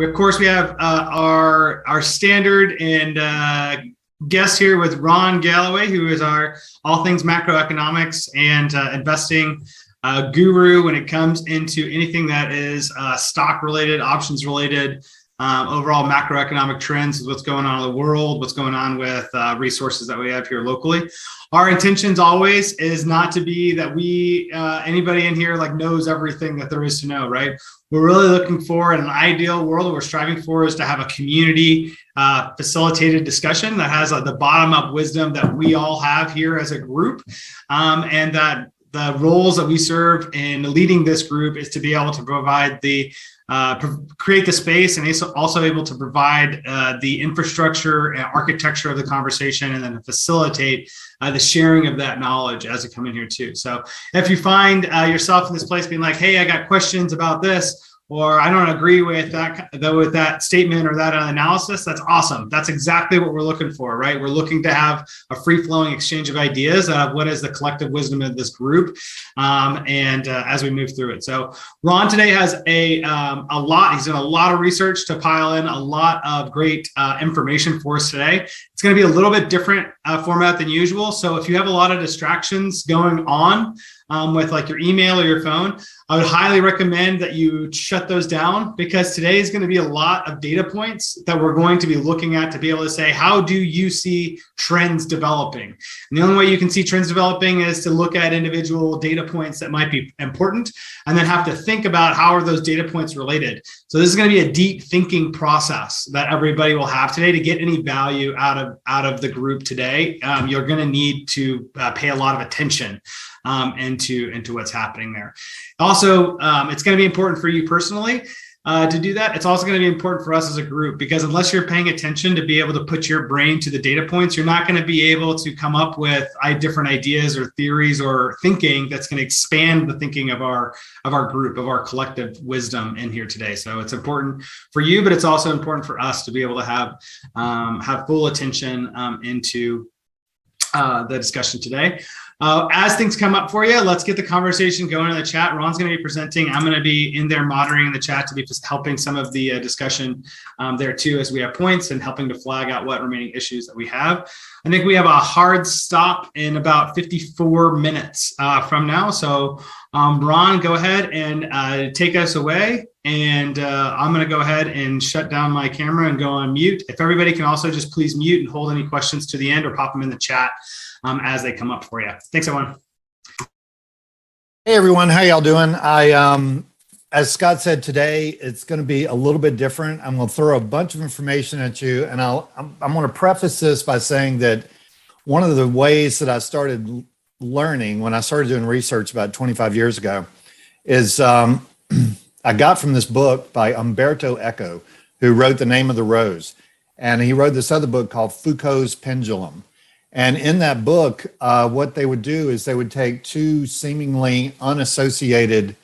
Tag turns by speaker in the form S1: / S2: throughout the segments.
S1: Of course, we have our standard and guest here with Ron Galloway, who is our all things macroeconomics and investing guru when it comes into anything that is stock related, options related, overall macroeconomic trends, what's going on in the world, what's going on with resources that we have here locally. Our intentions always is not to be that we, anybody in here like knows everything that there is to know, right? We're really looking for in an ideal world, what we're striving for is to have a community facilitated discussion that has the bottom up wisdom that we all have here as a group, and that the roles that we serve in leading this group is to be able to provide the create the space and also able to provide the infrastructure and architecture of the conversation, and then facilitate the sharing of that knowledge as it come in here too. So if you find yourself in this place being like, hey, I got questions about this, or I don't agree with that statement or that analysis, that's awesome. That's exactly what we're looking for, right? We're looking to have a free-flowing exchange of ideas of what is the collective wisdom of this group, and as we move through it. So Ron today has a lot. He's done a lot of research to pile in a lot of great information for us today. It's going to be a little bit different format than usual. So if you have a lot of distractions going on with like your email or your phone, I would highly recommend that you shut those down, because today is going to be a lot of data points that we're going to be looking at to be able to say, how do you see trends developing? And the only way you can see trends developing is to look at individual data points that might be important, and then have to think about how are those data points related. So this is going to be a deep thinking process that everybody will have today to get any value out of the group today. You're going to need to pay a lot of attention into what's happening there. Also, it's going to be important for you personally to do that. It's also going to be important for us as a group, because unless you're paying attention to be able to put your brain to the data points, you're not going to be able to come up with different ideas or theories or thinking that's going to expand the thinking of our group, of our collective wisdom in here today. So it's important for you, but it's also important for us to be able to have full attention into the discussion today. As things come up for you, let's get the conversation going in the chat. Ron's going to be presenting. I'm going to be in there moderating the chat to be just helping some of the discussion there too, as we have points and helping to flag out what remaining issues that we have. I think we have a hard stop in about 54 minutes from now. So Ron, go ahead and take us away. And I'm going to go ahead and shut down my camera and go on mute. If everybody can also just please mute and hold any questions to the end, or pop them in the chat as they come up for you. Thanks, everyone.
S2: Hey, everyone. How y'all doing? As Scott said, today, it's going to be a little bit different. I'm going to throw a bunch of information at you, and I'm going to preface this by saying that one of the ways that I started learning when I started doing research about 25 years ago is I got from this book by Umberto Eco, who wrote The Name of the Rose. And he wrote this other book called Foucault's Pendulum. And in that book, what they would do is they would take two seemingly unassociated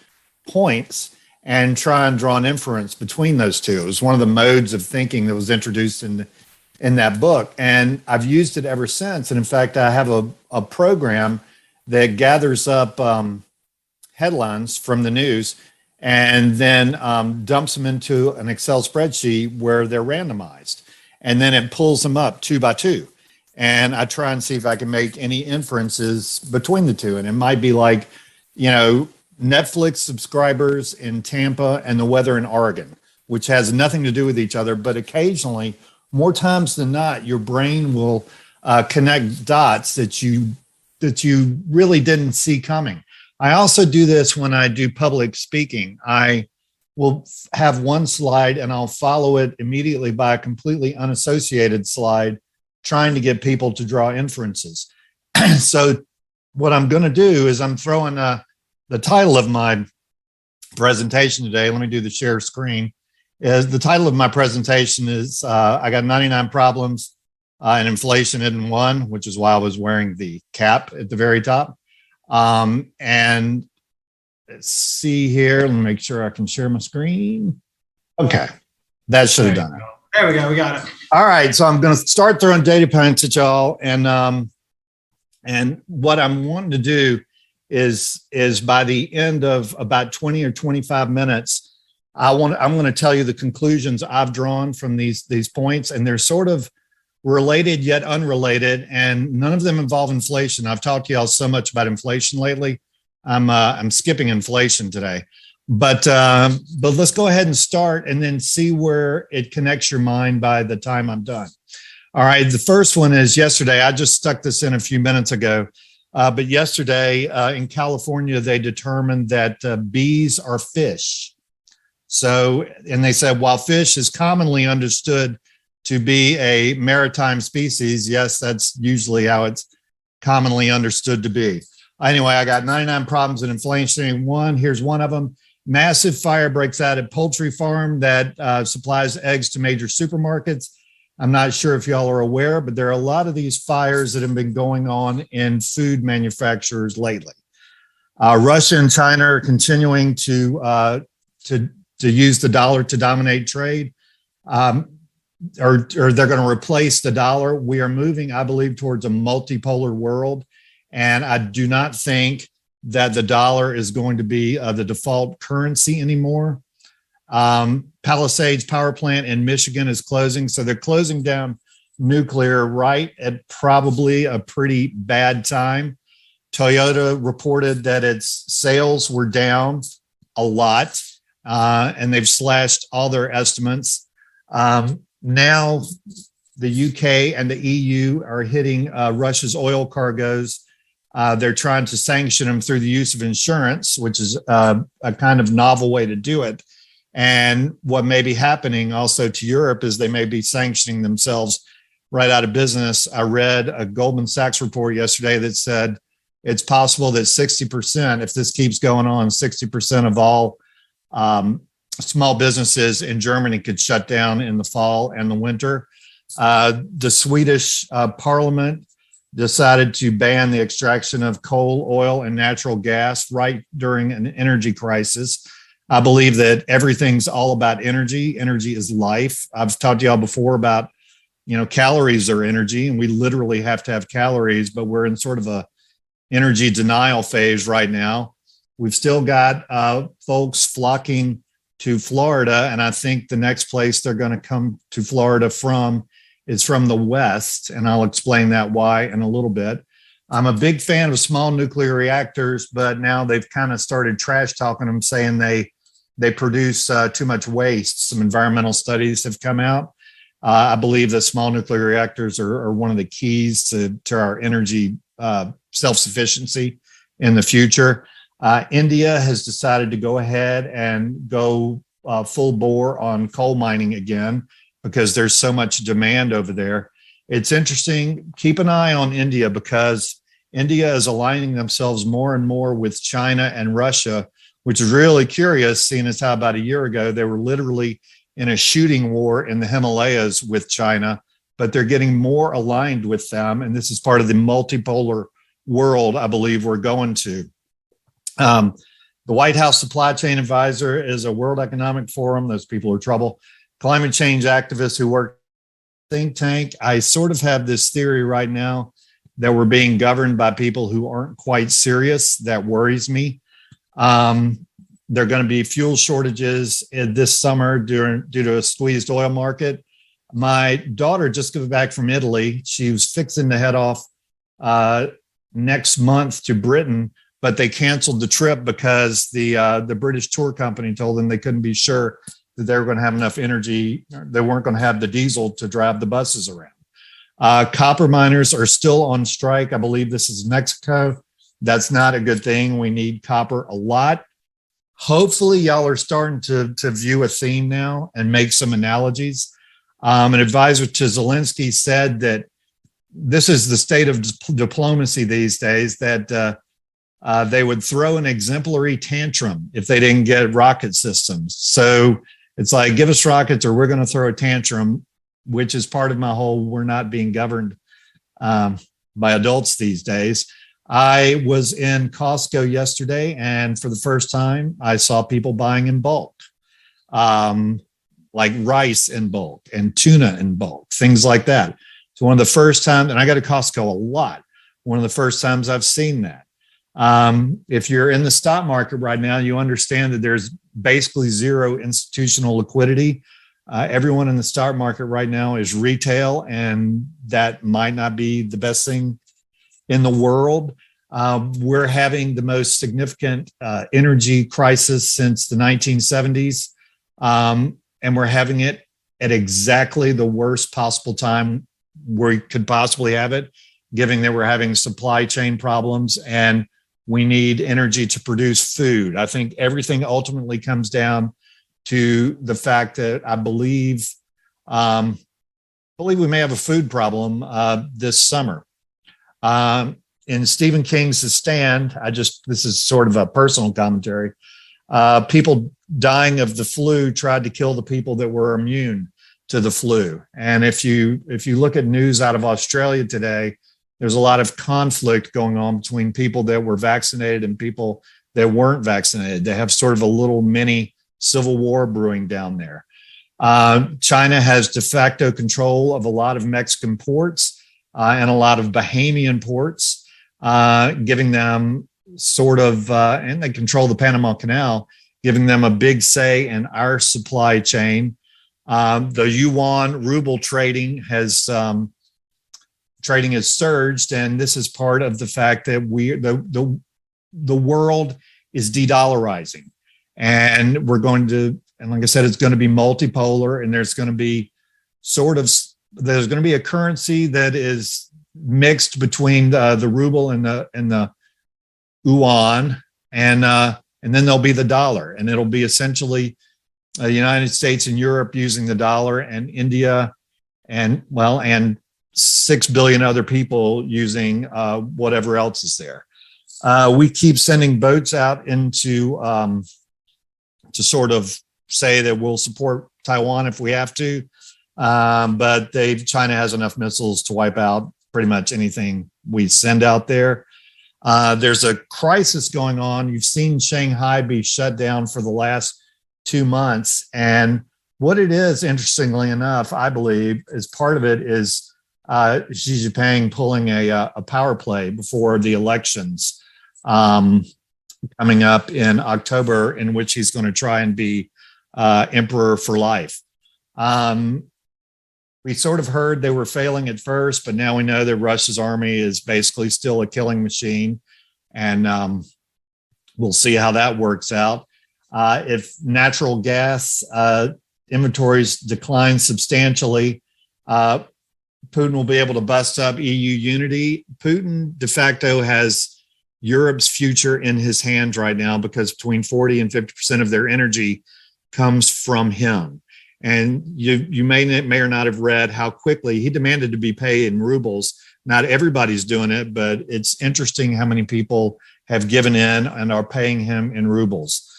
S2: points and try and draw an inference between those two. It was one of the modes of thinking that was introduced in that book. And I've used it ever since. And in fact, I have a program that gathers up headlines from the news and then dumps them into an Excel spreadsheet where they're randomized. And then it pulls them up two by two. And I try and see if I can make any inferences between the two. And it might be like, Netflix subscribers in Tampa and the weather in Oregon, which has nothing to do with each other. But occasionally, more times than not, your brain will connect dots that you really didn't see coming. I also do this when I do public speaking. I will have one slide and I'll follow it immediately by a completely unassociated slide, trying to get people to draw inferences. So what I'm going to do is I'm throwing the title of my presentation today. Let me do the share screen. The title of my presentation is I got 99 problems and inflation isn't one, which is why I was wearing the cap at the very top. And let's see here. Let me make sure I can share my screen. Okay, that should have done it.
S1: There we go. We got it.
S2: All right, so I'm going to start throwing data points at y'all, and what I'm wanting to do is by the end of about 20 or 25 minutes, I'm going to tell you the conclusions I've drawn from these points, and they're sort of related yet unrelated, and none of them involve inflation. I've talked to y'all so much about inflation lately. I'm skipping inflation today, but let's go ahead and start, and then see where it connects your mind by the time I'm done. All right, the first one is yesterday. I just stuck this in a few minutes ago, but yesterday in California, they determined that bees are fish. So, and they said, while fish is commonly understood to be a maritime species, yes, that's usually how it's commonly understood to be. Anyway, I got 99 problems in inflation. Here's one of them. Massive fire breaks out at poultry farm that supplies eggs to major supermarkets. I'm not sure if y'all are aware, but there are a lot of these fires that have been going on in food manufacturers lately. Russia and China are continuing to use the dollar to dominate trade, or they're going to replace the dollar. We are moving, I believe, towards a multipolar world, and I do not think that the dollar is going to be the default currency anymore. Palisades power plant in Michigan is closing. So they're closing down nuclear right at probably a pretty bad time. Toyota reported that its sales were down a lot, and they've slashed all their estimates. Now the UK and the EU are hitting Russia's oil cargoes. They're trying to sanction them through the use of insurance, which is a kind of novel way to do it. And what may be happening also to Europe is they may be sanctioning themselves right out of business. I read a Goldman Sachs report yesterday that said it's possible that 60%, if this keeps going on, 60% of all small businesses in Germany could shut down in the fall and the winter. The Swedish parliament decided to ban the extraction of coal, oil, and natural gas right during an energy crisis. I believe that everything's all about energy. Energy is life. I've talked to y'all before about, calories are energy, and we literally have to have calories, but we're in sort of a energy denial phase right now. We've still got folks flocking to Florida, and I think the next place they're going to come to Florida from is from the West, and I'll explain that why in a little bit. I'm a big fan of small nuclear reactors, but now they've kind of started trash talking them, saying they produce too much waste. Some environmental studies have come out. I believe that small nuclear reactors are one of the keys to our energy self-sufficiency in the future. India has decided to go ahead and go full bore on coal mining again because there's so much demand over there. It's interesting. Keep an eye on India, because India is aligning themselves more and more with China and Russia, which is really curious, seeing as how about a year ago they were literally in a shooting war in the Himalayas with China, but they're getting more aligned with them. And this is part of the multipolar world I believe we're going to. The White House Supply Chain Advisor is a World Economic Forum. Those people are trouble. Climate change activists who work think tank. I sort of have this theory right now that we're being governed by people who aren't quite serious. That worries me. There are going to be fuel shortages this summer due to a squeezed oil market. My daughter just got back from Italy. She was fixing to head off next month to Britain, but they canceled the trip because the British tour company told them they couldn't be sure that they were going to have enough energy. They weren't going to have the diesel to drive the buses around. Copper miners are still on strike. I believe this is Mexico. That's not a good thing. We need copper a lot. Hopefully y'all are starting to view a theme now and make some analogies. An advisor to Zelensky said that this is the state of diplomacy these days, that they would throw an exemplary tantrum if they didn't get rocket systems. So it's like, give us rockets or we're going to throw a tantrum, which is part of my whole, we're not being governed by adults these days. I was in Costco yesterday, and for the first time, I saw people buying in bulk, like rice in bulk and tuna in bulk, things like that. It's one of the first times, and I go to Costco a lot, one of the first times I've seen that. If you're in the stock market right now, you understand that there's basically zero institutional liquidity. Everyone in the stock market right now is retail, and that might not be the best thing in the world. We're having the most significant energy crisis since the 1970s, and we're having it at exactly the worst possible time we could possibly have it, given that we're having supply chain problems and we need energy to produce food. I think everything ultimately comes down to the fact that I believe we may have a food problem this summer. In Stephen King's The Stand, this is sort of a personal commentary. People dying of the flu tried to kill the people that were immune to the flu. And if you look at news out of Australia today, there's a lot of conflict going on between people that were vaccinated and people that weren't vaccinated. They have sort of a little mini civil war brewing down there. China has de facto control of a lot of Mexican ports and a lot of Bahamian ports, giving them and they control the Panama Canal, giving them a big say in our supply chain. The yuan ruble trading has surged, and this is part of the fact that the world is de-dollarizing, and like I said, it's going to be multipolar, and there's going to be a currency that is mixed between the ruble and the yuan, and then there'll be the dollar, and it'll be essentially the United States and Europe using the dollar, and India and 6 billion other people using whatever else is there. We keep sending boats out into to sort of say that we'll support Taiwan if we have to, but China has enough missiles to wipe out pretty much anything we send out there. There's a crisis going on. You've seen Shanghai be shut down for the last 2 months, and what it is, interestingly enough, I believe, is part of it is Xi Jinping pulling a power play before the elections coming up in October, in which he's going to try and be emperor for life. We sort of heard they were failing at first, but now we know that Russia's army is basically still a killing machine, and we'll see how that works out. If natural gas inventories decline substantially, Putin will be able to bust up EU unity. Putin de facto has Europe's future in his hands right now, because between 40 and 50% of their energy comes from him. And you may or not have read how quickly he demanded to be paid in rubles. Not everybody's doing it, but it's interesting how many people have given in and are paying him in rubles.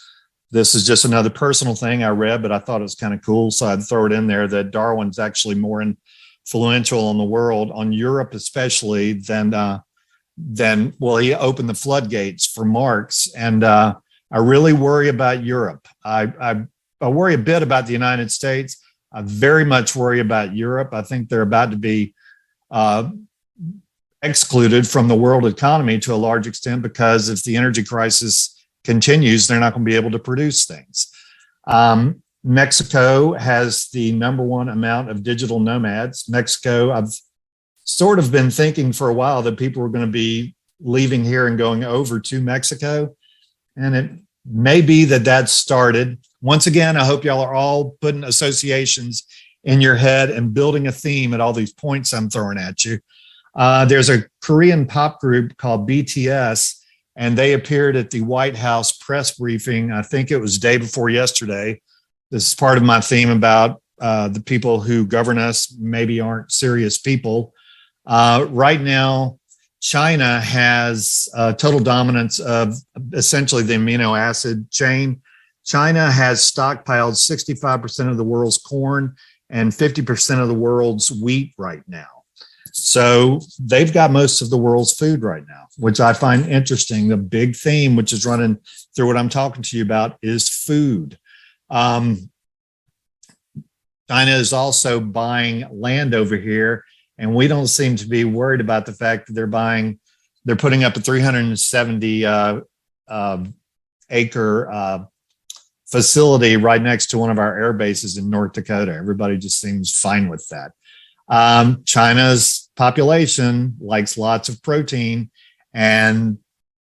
S2: This is just another personal thing I read, but I thought it was kind of cool, so I'd throw it in there that Darwin's actually more influential on the world, on Europe especially, than he opened the floodgates for Marx. And I really worry about Europe. I worry a bit about the United States. I very much worry about Europe. I think they're about to be excluded from the world economy to a large extent, because if the energy crisis continues, they're not going to be able to produce things. Mexico has the #1 amount of digital nomads. Mexico, I've sort of been thinking for a while that people were going to be leaving here and going over to Mexico, and it may be that started. Once again, I hope y'all are all putting associations in your head and building a theme at all these points I'm throwing at you. There's a Korean pop group called BTS, and they appeared at the White House press briefing. I think it was day before yesterday. This is part of my theme about the people who govern us maybe aren't serious people. Right now, China has total dominance of essentially the amino acid chain. China has stockpiled 65% of the world's corn and 50% of the world's wheat right now. So they've got most of the world's food right now, which I find interesting. The big theme, which is running through what I'm talking to you about, is food. China is also buying land over here, and we don't seem to be worried about the fact that they're putting up a 370 acre facility right next to one of our air bases in North Dakota. Everybody just seems fine with that. China's population likes lots of protein, and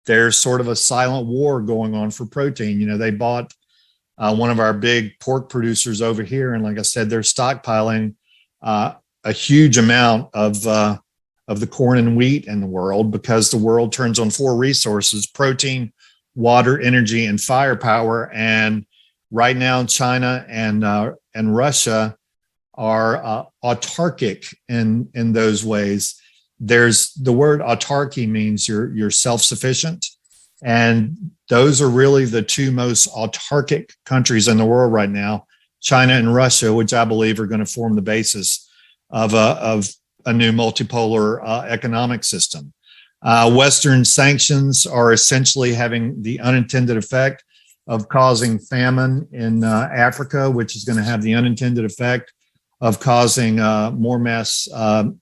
S2: there's sort of a silent war going on for protein. You know, they bought one of our big pork producers over here, and like I said, they're stockpiling a huge amount of the corn and wheat in the world, because the world turns on 4 resources: protein, water, energy, and firepower. And right now, China and Russia are autarkic in those ways. There's the word autarky means you're self-sufficient, and those are really the 2 most autarkic countries in the world right now, China and Russia, which I believe are going to form the basis of a new multipolar economic system. Western sanctions are essentially having the unintended effect of causing famine in Africa, which is going to have the unintended effect of causing more mass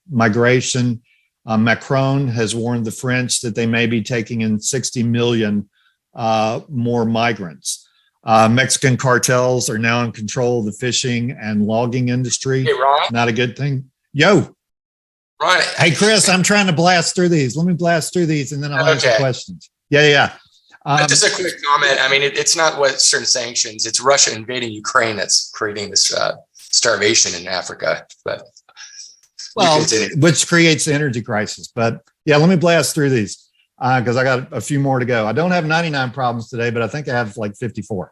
S2: migration. Macron has warned the French that they may be taking in 60 million more migrants. Mexican cartels are now in control of the fishing and logging industry.
S3: Hey, Ron.
S2: Not a good thing. Yo.
S3: Ron.
S2: Hey, Chris, I'm trying to blast through these. Let me blast through these, and then I'll answer questions. Yeah.
S3: Just a quick comment. I mean, it's not Western sanctions. It's Russia invading Ukraine that's creating this starvation in Africa. But
S2: which creates the energy crisis. But yeah, let me blast through these because I got a few more to go. I don't have 99 problems today, but I think I have like 54,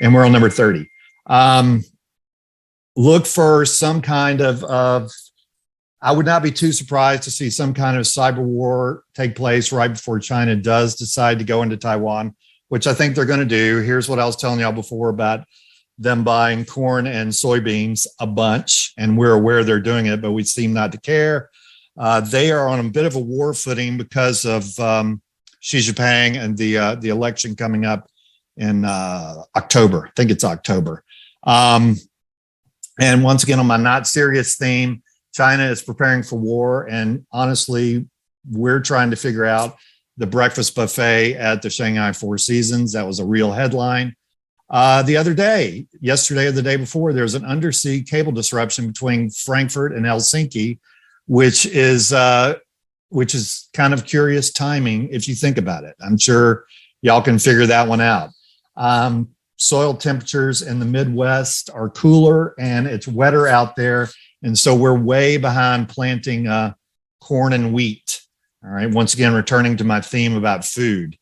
S2: and we're on number 30. Look for some kind of I would not be too surprised to see some kind of cyber war take place right before China does decide to go into Taiwan, which I think they're going to do. Here's what I was telling y'all before about them buying corn and soybeans a bunch, and we're aware they're doing it, but we seem not to care. They are on a bit of a war footing because of Xi Jinping and the election coming up in October. I think it's October. And once again, on my not serious theme, China is preparing for war, and honestly, we're trying to figure out the breakfast buffet at the Shanghai Four Seasons. That was a real headline. The other day, yesterday or the day before, there was an undersea cable disruption between Frankfurt and Helsinki, which is kind of curious timing if you think about it. I'm sure y'all can figure that one out. Soil temperatures in the Midwest are cooler, and it's wetter out there. And so we're way behind planting corn and wheat. All right. Once again, returning to my theme about food.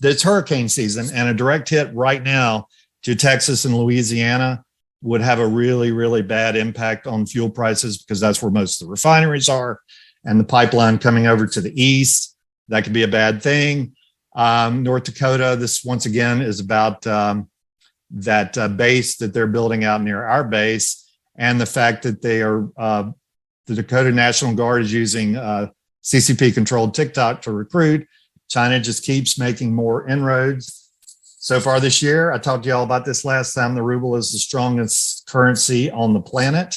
S2: It's hurricane season, and a direct hit right now to Texas and Louisiana would have a really, really bad impact on fuel prices, because that's where most of the refineries are, and the pipeline coming over to the east. That could be a bad thing. North Dakota, this once again is about that base that they're building out near our base, and the fact that they are the Dakota National Guard is using CCP controlled TikTok to recruit. China just keeps making more inroads. So far this year, I talked to y'all about this last time, the ruble is the strongest currency on the planet,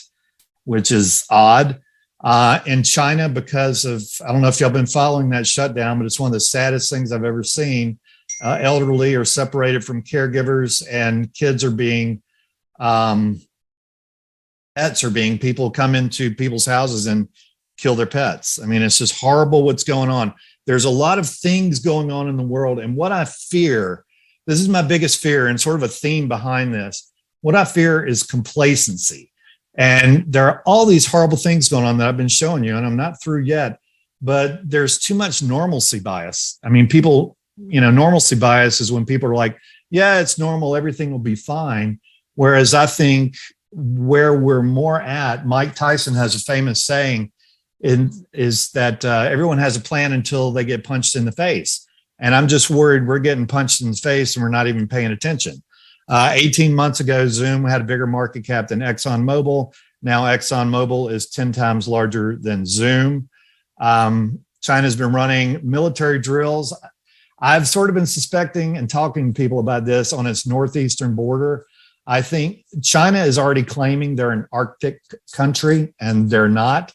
S2: which is odd. In China, because of, I don't know if y'all been following that shutdown, but it's one of the saddest things I've ever seen. Elderly are separated from caregivers, and kids are being, pets are being, people come into people's houses and kill their pets. I mean, it's just horrible what's going on. There's a lot of things going on in the world. And what I fear, this is my biggest fear and sort of a theme behind this. What I fear is complacency. And there are all these horrible things going on that I've been showing you, and I'm not through yet, but there's too much normalcy bias. I mean, people, normalcy bias is when people are like, yeah, it's normal, everything will be fine. Whereas I think where we're more at, Mike Tyson has a famous saying, is that everyone has a plan until they get punched in the face. And I'm just worried we're getting punched in the face and we're not even paying attention. 18 months ago, Zoom had a bigger market cap than ExxonMobil. Now ExxonMobil is 10 times larger than Zoom. China's been running military drills. I've sort of been suspecting and talking to people about this on its northeastern border. I think China is already claiming they're an Arctic country, and they're not.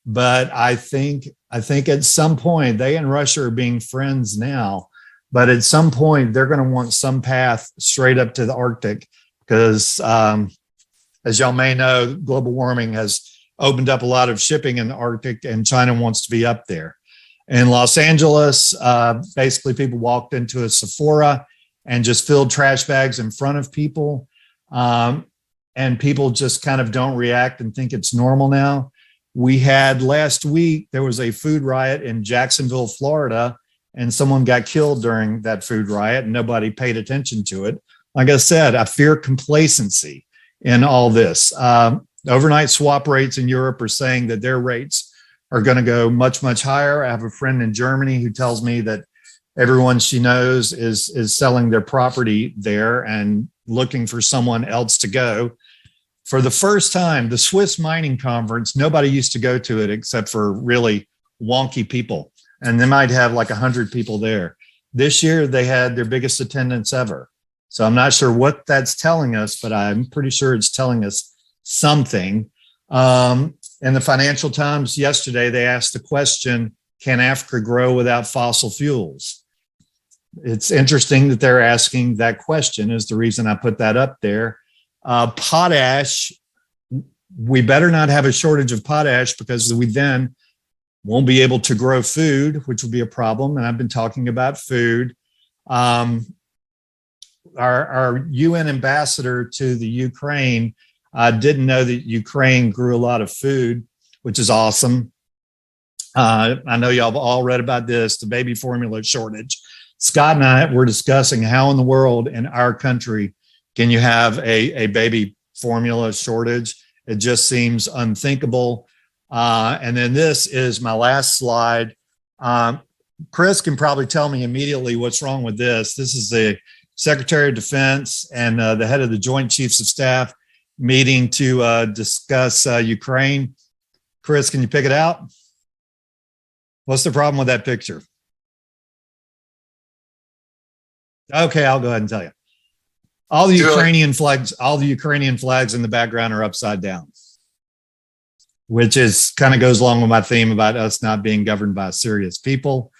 S2: But I think at some point they and Russia are being friends now. but at some point they're going to want some path straight up to the Arctic because, as y'all may know, global warming has opened up a lot of shipping in the Arctic, and China wants to be up there. In Los Angeles, basically people walked into a Sephora and just filled trash bags in front of people. And people just kind of don't react and think it's normal now. We had last week, there was a food riot in Jacksonville, Florida, and someone got killed during that food riot and nobody paid attention to it. Like I said, I fear complacency in all this. Overnight swap rates in Europe are saying that their rates are going to go much, much higher. I have a friend in Germany who tells me that everyone she knows is selling their property there and looking for someone else to go. For the first time, the Swiss mining conference, nobody used to go to it except for really wonky people. And they might have like 100 people there. This year, they had their biggest attendance ever. So I'm not sure what that's telling us, but I'm pretty sure it's telling us something. In the Financial Times yesterday, they asked the question, can Africa grow without fossil fuels? It's interesting that they're asking that question is the reason I put that up there. Potash, we better not have a shortage of potash because we then won't be able to grow food, which will be a problem. And I've been talking about food. Our UN ambassador to the Ukraine didn't know that Ukraine grew a lot of food, which is awesome. I know y'all have all read about this, the baby formula shortage. Scott and I were discussing how in the world in our country can you have a baby formula shortage? It just seems unthinkable. And then this is my last slide. Chris can probably tell me immediately what's wrong with this. This is the Secretary of Defense and the head of the Joint Chiefs of Staff meeting to discuss Ukraine. Chris, can you pick it out? What's the problem with that picture? Okay, I'll go ahead and tell you. All the Ukrainian flags in the background are upside down, which is kind of goes along with my theme about us not being governed by serious people.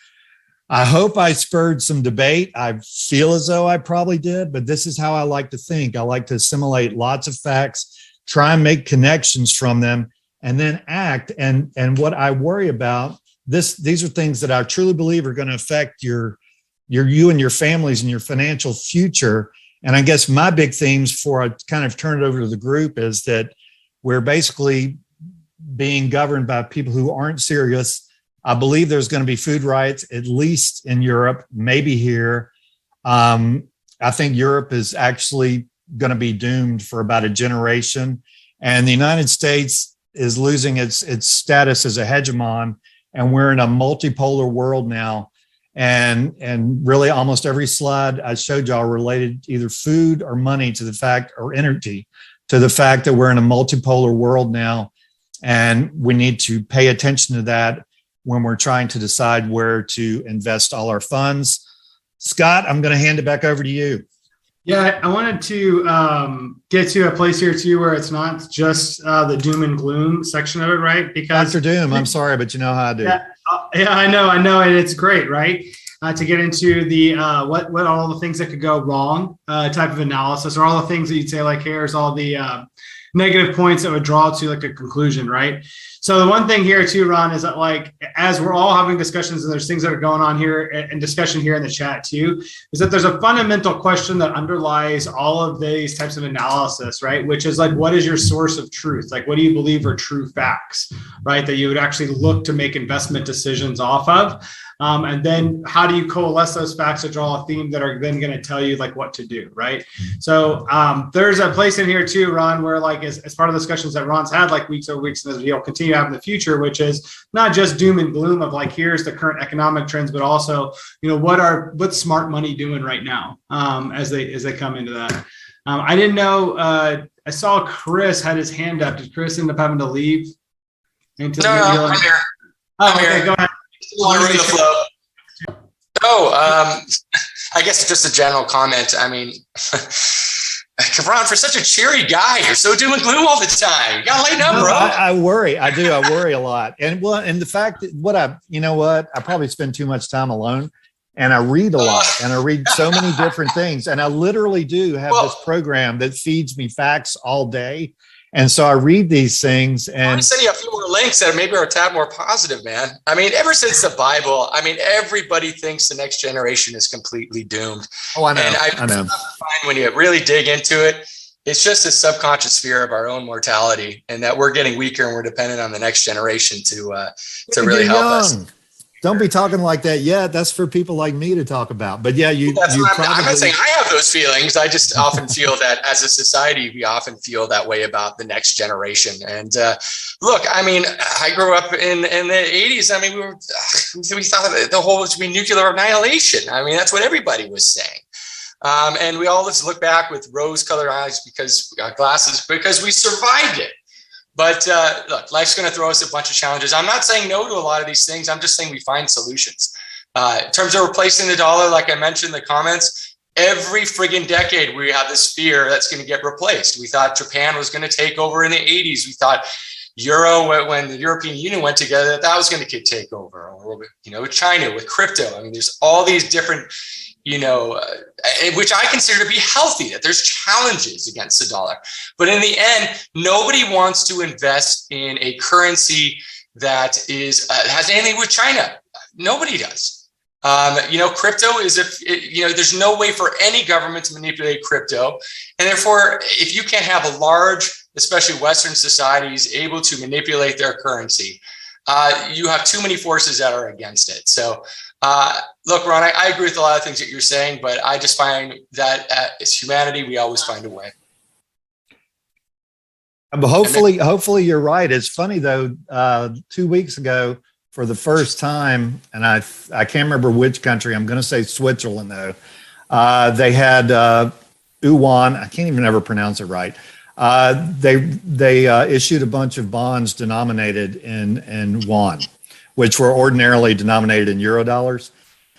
S2: I hope I spurred some debate. I feel as though I probably did, but this is how I like to think. I like to assimilate lots of facts, try and make connections from them, and then act. And what I worry about, these are things that I truly believe are going to affect you and your families and your financial future. And I guess my big themes before I kind of turn it over to the group is that we're basically being governed by people who aren't serious. I believe there's going to be food riots, at least in Europe, maybe here. I think Europe is actually going to be doomed for about a generation. And the United States is losing its status as a hegemon. And we're in a multipolar world now. And really almost every slide I showed y'all related either food or money to the fact, or energy, to the fact that we're in a multipolar world now. And we need to pay attention to that when we're trying to decide where to invest all our funds. Scott, I'm going to hand it back over to you.
S1: Yeah, I wanted to get to a place here too where it's not just the doom and gloom section of it, right? Because
S2: Dr. Doom, I'm sorry, but you know how I do.
S1: Yeah, I know, and it's great, right? To get into the what all the things that could go wrong type of analysis, or all the things that you'd say like, here's all the negative points that would draw to like a conclusion, right? So the one thing here too, Ron, is that like, as we're all having discussions and there's things that are going on here and discussion here in the chat too, is that there's a fundamental question that underlies all of these types of analysis, right? Which is like, what is your source of truth? Like, what do you believe are true facts, right? That you would actually look to make investment decisions off of. And then how do you coalesce those facts to draw a theme that are then going to tell you like what to do, right? So there's a place in here too, Ron, where like as part of the discussions that Ron's had like weeks over weeks, and as he'll continue to have in the future, which is not just doom and gloom of like, here's the current economic trends, but also, you know, what's smart money doing right now as they come into that. I didn't know, I saw Chris had his hand up. Did Chris end up having to leave?
S3: No, I'm here.
S1: Oh, okay, go ahead.
S3: The flow. I guess just a general comment. I mean, Ron, for such a cheery guy, you're so doom and gloom all the time. You gotta lighten up, bro.
S2: I worry. I do. I worry a lot. And the fact that I probably spend too much time alone. and I read a lot, and I read so many different things. And I literally do have this program that feeds me facts all day. And so I read these things, and
S3: I'm sending you a few more links that maybe are a tad more positive, man. I mean, ever since the Bible, I mean, everybody thinks the next generation is completely doomed.
S2: oh, I know,
S3: And
S2: I know.
S3: find when you really dig into it, it's just a subconscious fear of our own mortality, and that we're getting weaker and we're dependent on the next generation to really help us.
S2: Don't be talking like that yet. That's for people like me to talk about. But yeah, I'm
S3: not saying I have those feelings. I just often feel that as a society, we often feel that way about the next generation. And look, I mean, I grew up in the 80s. I mean, we thought that the whole was to be nuclear annihilation. I mean, that's what everybody was saying. And we all just look back with rose-colored eyes because we survived it. But look, life's going to throw us a bunch of challenges. I'm not saying no to a lot of these things. I'm just saying we find solutions. In terms of replacing the dollar, like I mentioned in the comments, every friggin' decade we have this fear that's going to get replaced. We thought Japan was going to take over in the 80s. We thought Euro, when the European Union went together, that was going to take over. Or, with China, with crypto. I mean, there's all these different, which I consider to be healthy, that there's challenges against the dollar. But in the end, nobody wants to invest in a currency that has anything with China. Nobody does. Crypto is there's no way for any government to manipulate crypto. And therefore, if you can't have a large, especially Western societies, able to manipulate their currency, you have too many forces that are against it. So, look, Ron, I agree with a lot of things that you're saying, but I just find that as humanity, we always find a way.
S2: But hopefully you're right. It's funny though, 2 weeks ago, for the first time, and I can't remember which country, I'm going to say Switzerland though, they had yuan, I can't even ever pronounce it right. They issued a bunch of bonds denominated in yuan, which were ordinarily denominated in euro dollars.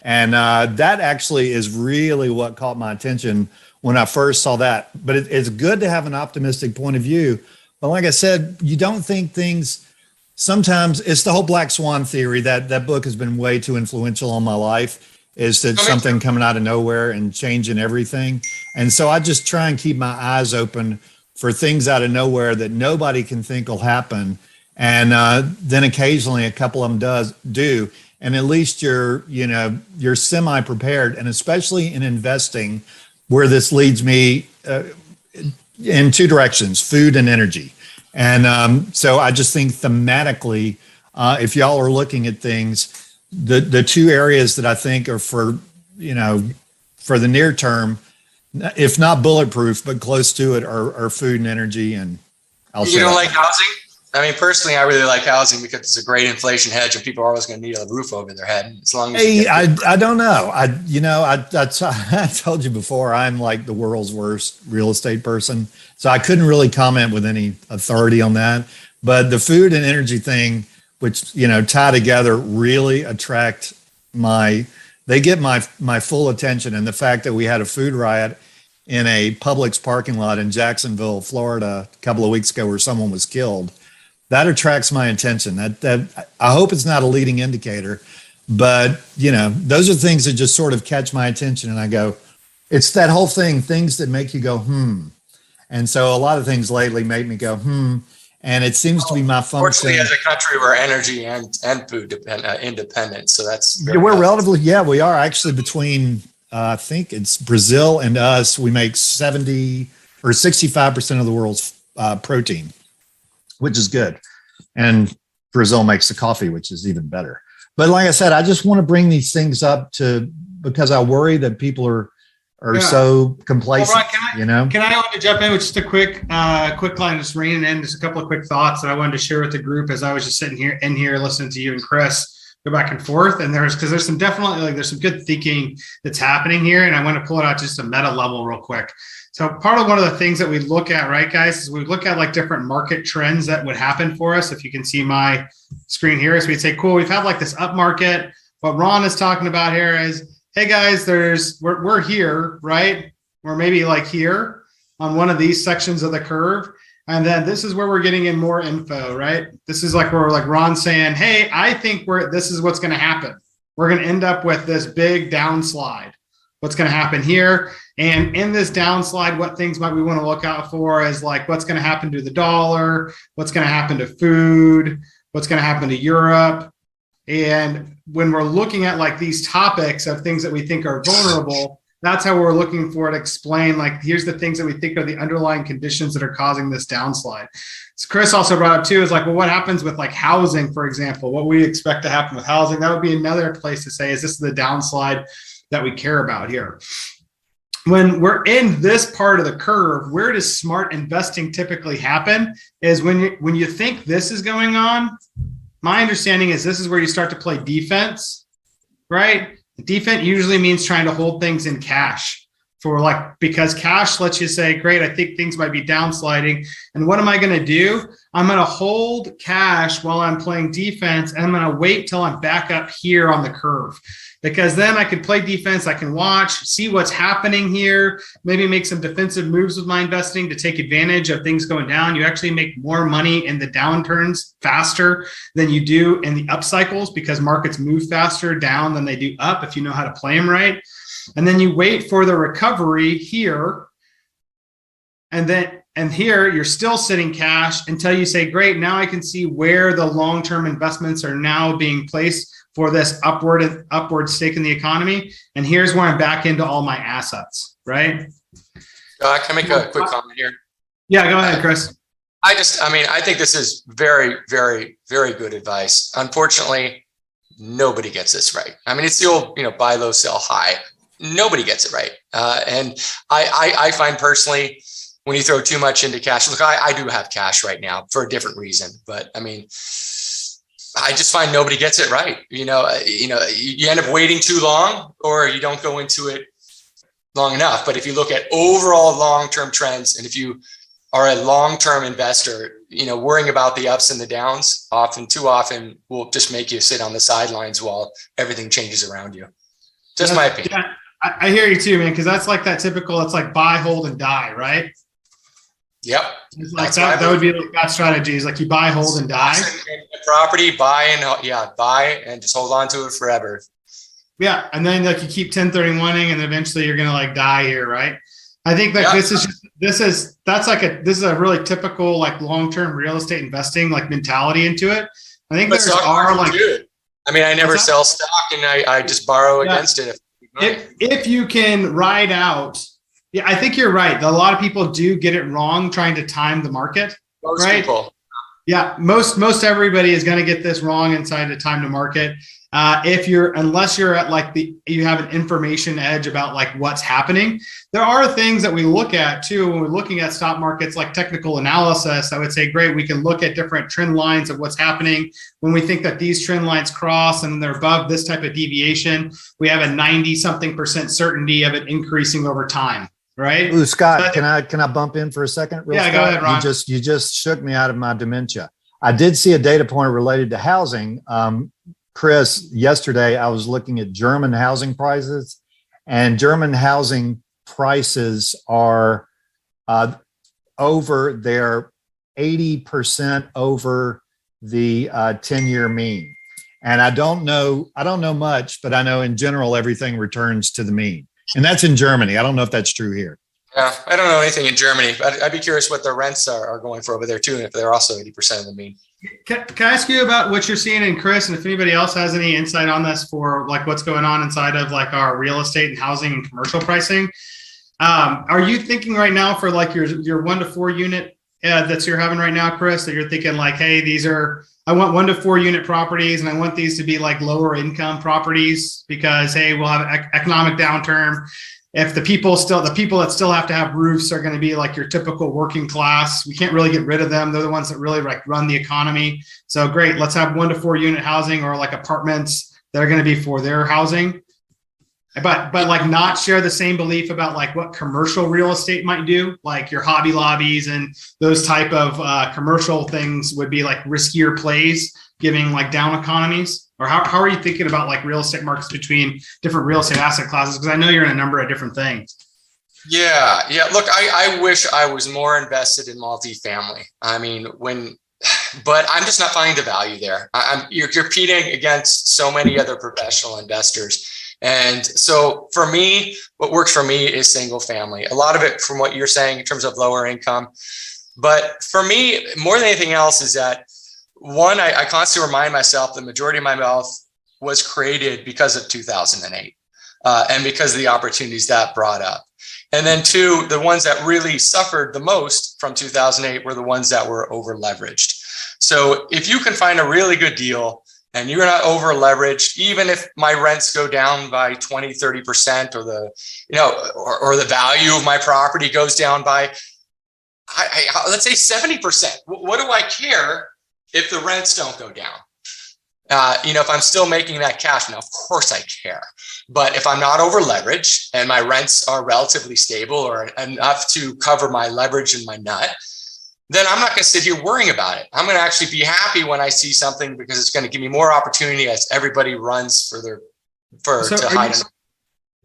S2: And that actually is really what caught my attention when I first saw that. But it's good to have an optimistic point of view. But like I said, you don't think things, sometimes it's the whole black swan theory. That book has been way too influential on my life, is that something coming out of nowhere and changing everything. And so I just try and keep my eyes open for things out of nowhere that nobody can think will happen. And then occasionally a couple of them do. And at least you're semi-prepared. And especially in investing, where this leads me in two directions, food and energy. And so I just think thematically, if y'all are looking at things, the two areas that I think are for the near term, if not bulletproof, but close to it, are food and energy. And
S3: you don't like housing? I mean, personally, I really like housing because it's a great inflation hedge, and people are always going to need a roof over their head. As long as
S2: I don't know. I told you before, I'm like the world's worst real estate person, so I couldn't really comment with any authority on that. But the food and energy thing, which tie together, really attract they get my full attention. And the fact that we had a food riot in a Publix parking lot in Jacksonville, Florida, a couple of weeks ago, where someone was killed, that attracts my attention. That I hope it's not a leading indicator, but those are things that just sort of catch my attention, and I go, it's that whole thing, things that make you go, And so a lot of things lately make me go, and it seems to be my function.
S3: Fortunately, as a country, we're energy and food independent, so that's
S2: we're relatively, we are actually between. I think it's Brazil and us. We make 70 or 65% of the world's protein, which is good. And Brazil makes the coffee, which is even better. But like I said, I just want to bring these things up because I worry that people are so complacent.
S1: Well, Ron, can I want to jump in with just a quick line, just ringing in, just a couple of quick thoughts that I wanted to share with the group as I was just sitting here listening to you and Chris go back and forth. And there's some definitely there's some good thinking that's happening here. And I want to pull it out just a meta level real quick. So part of one of the things that we look at, right, guys, is we look at like different market trends that would happen for us. If you can see my screen here, so we'd say, cool, we've had like this up market. What Ron is talking about here is, hey guys, we're here, right? We're maybe like here on one of these sections of the curve. And then this is where we're getting in more info, right? This is like where like Ron's saying, hey, I think this is what's going to happen, we're going to end up with this big downslide. What's going to happen here? And in this downslide, what things might we want to look out for is like what's going to happen to the dollar, what's going to happen to food, what's going to happen to Europe. And when we're looking at like these topics of things that we think are vulnerable, that's how we're looking for it to explain, like, here's the things that we think are the underlying conditions that are causing this downslide. So Chris also brought up too, is like, well, what happens with like housing, for example, what we expect to happen with housing? That would be another place to say, is this the downslide that we care about here? When we're in this part of the curve, where does smart investing typically happen is when you think this is going on. My understanding is this is where you start to play defense, right? Defense usually means trying to hold things in cash for like, because cash lets you say, great, I think things might be downsliding. And what am I going to do? I'm going to hold cash while I'm playing defense. And I'm going to wait till I'm back up here on the curve, because then I can play defense. I can watch, see what's happening here, maybe make some defensive moves with my investing to take advantage of things going down. You actually make more money in the downturns faster than you do in the up cycles, because markets move faster down than they do up if you know how to play them right. And then you wait for the recovery here. And here you're still sitting cash until you say, great, now I can see where the long-term investments are now being placed for this upward stake in the economy. And here's where I'm back into all my assets, right?
S3: Can I make a quick comment here?
S1: Yeah, go ahead, Chris.
S3: I think this is very, very, very good advice. Unfortunately, nobody gets this right. I mean, it's the old, buy low, sell high. Nobody gets it right. And I find personally, when you throw too much into cash, look, I do have cash right now for a different reason, but I mean, I just find nobody gets it right. You end up waiting too long, or you don't go into it long enough. But if you look at overall long-term trends, and if you are a long-term investor, worrying about the ups and the downs too often will just make you sit on the sidelines while everything changes around you. Just my opinion.
S1: Yeah, I hear you too, man, because that's like that typical, it's like buy, hold, and die, right?
S3: Yep.
S1: It's like that would be like that strategy, is like you buy, hold, and die.
S3: Property, buy and just hold on to it forever.
S1: Yeah, and then like you keep 1031ing, and eventually you're gonna like die here, right? I think that this is a really typical like long-term real estate investing like mentality into it. I think there are like,
S3: I mean, I never sell stock, and I just borrow against it.
S1: If you can ride out, yeah, I think you're right. A lot of people do get it wrong trying to time the market.
S3: Most people.
S1: Yeah, most everybody is going to get this wrong inside the time to market. Unless you're at like you have an information edge about like what's happening. There are things that we look at too when we're looking at stock markets, like technical analysis. I would say, great, we can look at different trend lines of what's happening. When we think that these trend lines cross and they're above this type of deviation, we have a 90-something% certainty of it increasing over time. Right.
S2: Ooh, Scott, can I bump in for a second?
S1: Yeah, Scott? Go ahead, Ron.
S2: You just shook me out of my dementia. I did see a data point related to housing. Chris, yesterday I was looking at German housing prices, and German housing prices are they're 80% over the 10-year mean. And I don't know much, but I know in general everything returns to the mean. And that's in Germany. I don't know if that's true here.
S3: Yeah, I don't know anything in Germany. I'd be curious what the rents are going for over there too, and if they're also 80% of the mean.
S1: Can I ask you about what you're seeing in Chris, and if anybody else has any insight on this for like what's going on inside of like our real estate and housing and commercial pricing? Are you thinking right now for like your 1 to 4 unit that you're having right now, Chris, that you're thinking like, hey, I want 1 to 4 unit properties, and I want these to be like lower income properties because, hey, we'll have an economic downturn. If the people that still have to have roofs are going to be like your typical working class, we can't really get rid of them. They're the ones that really like run the economy. So great, let's have 1 to 4 unit housing or like apartments that are going to be for their housing. But like not share the same belief about like what commercial real estate might do, like your Hobby Lobbies and those type of commercial things would be like riskier plays, giving like down economies. Or how are you thinking about like real estate markets between different real estate asset classes? Because I know you're in a number of different things.
S3: Yeah. Look, I wish I was more invested in multifamily. I mean, when but I'm just not finding the value there. You're competing against so many other professional investors. And so for me, what works for me is single family. A lot of it from what you're saying in terms of lower income. But for me, more than anything else is that one, I constantly remind myself the majority of my wealth was created because of 2008 and because of the opportunities that brought up. And then two, the ones that really suffered the most from 2008 were the ones that were over leveraged. So if you can find a really good deal and you're not over leveraged, even if my rents go down by 20, 30%, or or the value of my property goes down by, let's say 70%. What do I care if the rents don't go down? If I'm still making that cash, now, of course I care. But if I'm not over leveraged and my rents are relatively stable or enough to cover my leverage and my nut, then I'm not going to sit here worrying about it. I'm going to actually be happy when I see something because it's going to give me more opportunity as everybody runs to hide.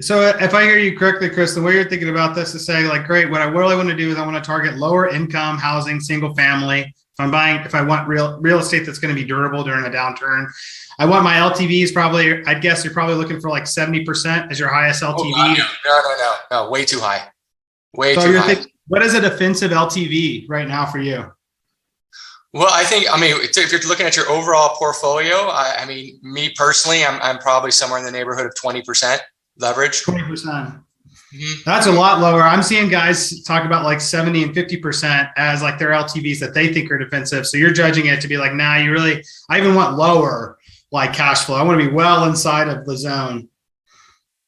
S1: So if I hear you correctly, Chris, the way you're thinking about this is saying like, great, what I really want to do is I want to target lower income housing, single family. If I want real estate that's going to be durable during a downturn, I want my LTV is probably, I'd guess you're probably looking for like 70% as your highest LTV.
S3: No, way too high. Way
S1: So
S3: too high.
S1: What is a defensive LTV right now for you?
S3: Well, if you're looking at your overall portfolio, me personally, I'm probably somewhere in the neighborhood of 20% leverage.
S1: 20%. That's a lot lower. I'm seeing guys talk about like 70 and 50% as like their LTVs that they think are defensive. So you're judging it to be like, nah, I even want lower like cash flow. I want to be well inside of the zone.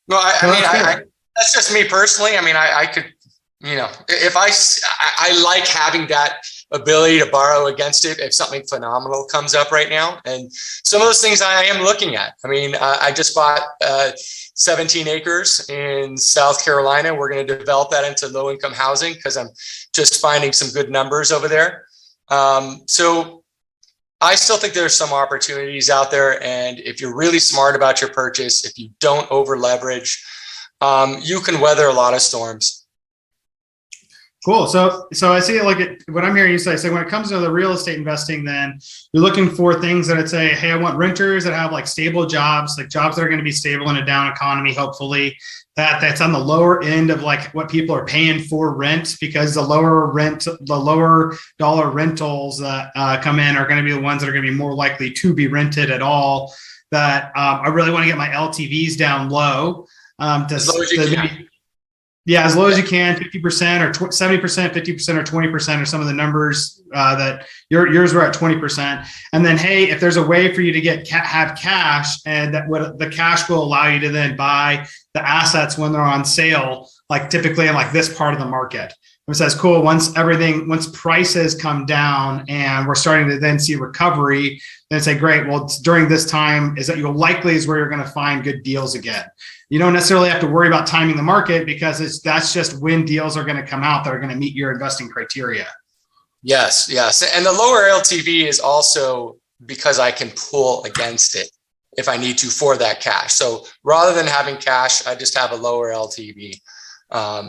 S3: Well, that's just me personally. I could, if I like having that ability to borrow against it if something phenomenal comes up right now. And some of those things I am looking at. I just bought 17 acres in South Carolina. We're going to develop that into low income housing because I'm just finding some good numbers over there. So I still think there's some opportunities out there. And if you're really smart about your purchase, if you don't over leverage, you can weather a lot of storms.
S1: Cool. So I see what I'm hearing you say. So when it comes to the real estate investing, then you're looking for things that I'd say, hey, I want renters that have like stable jobs, like jobs that are going to be stable in a down economy, hopefully. That's on the lower end of like what people are paying for rent, because the lower dollar rentals that come in are going to be the ones that are going to be more likely to be rented at all. That I really want to get my LTVs down low.
S3: As low as you can.
S1: Yeah, as low as you can, 50% or 70%, 50% or 20% are some of the numbers that yours were at 20%. And then, hey, if there's a way for you to have cash, and that what the cash will allow you to then buy the assets when they're on sale, like typically in like this part of the market. It says, cool, once prices come down and we're starting to then see recovery, then say, great, well, during this time is where you're going to find good deals again. You don't necessarily have to worry about timing the market because that's just when deals are going to come out that are going to meet your investing criteria.
S3: Yes. And the lower LTV is also because I can pull against it if I need to for that cash. So rather than having cash, I just have a lower LTV.
S4: I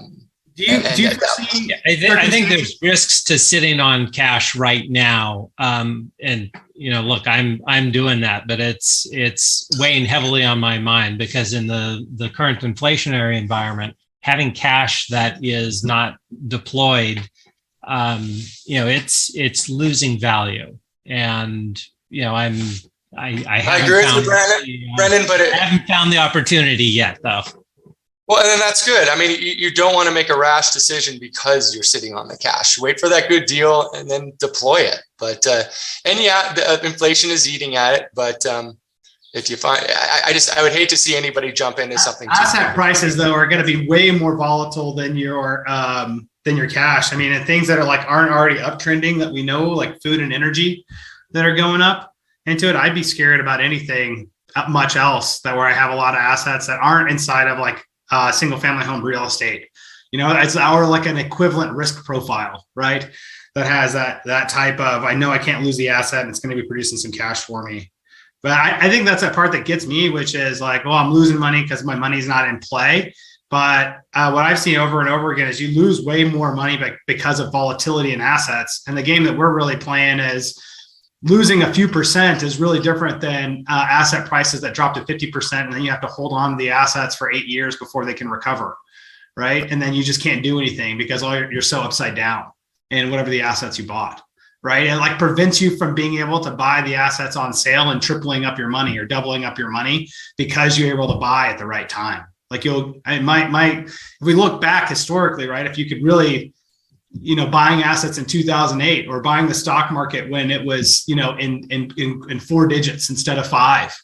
S4: think there's risks to sitting on cash right now. Look, I'm doing that, but it's weighing heavily on my mind because in the current inflationary environment, having cash that is not deployed, it's losing value. And I agree with Brendan, but I haven't found the opportunity yet, though.
S3: Well, and then that's good. You don't want to make a rash decision because you're sitting on the cash. Wait for that good deal and then deploy it. But the inflation is eating at it. But if you find, I would hate to see anybody jump into something.
S1: Asset prices though are going to be way more volatile than your cash. And things that aren't already uptrending that we know, like food and energy, that are going up into it. I'd be scared about anything much else where I have a lot of assets that aren't inside of single family home real estate. It's like an equivalent risk profile, right? That has that type of, I know I can't lose the asset and it's going to be producing some cash for me. But I think that's that part that gets me, which is I'm losing money because my money's not in play. But what I've seen over and over again is you lose way more money because of volatility in assets. And the game that we're really playing is losing a few percent is really different than asset prices that drop to 50%, and then you have to hold on to the assets for 8 years before they can recover, right? And then you just can't do anything because you're so upside down in whatever the assets you bought, right? And like prevents you from being able to buy the assets on sale and tripling up your money or doubling up your money because you're able to buy at the right time. Like if we look back historically, right? If you could really, buying assets in 2008 or buying the stock market when it was, in 4 digits instead of 5,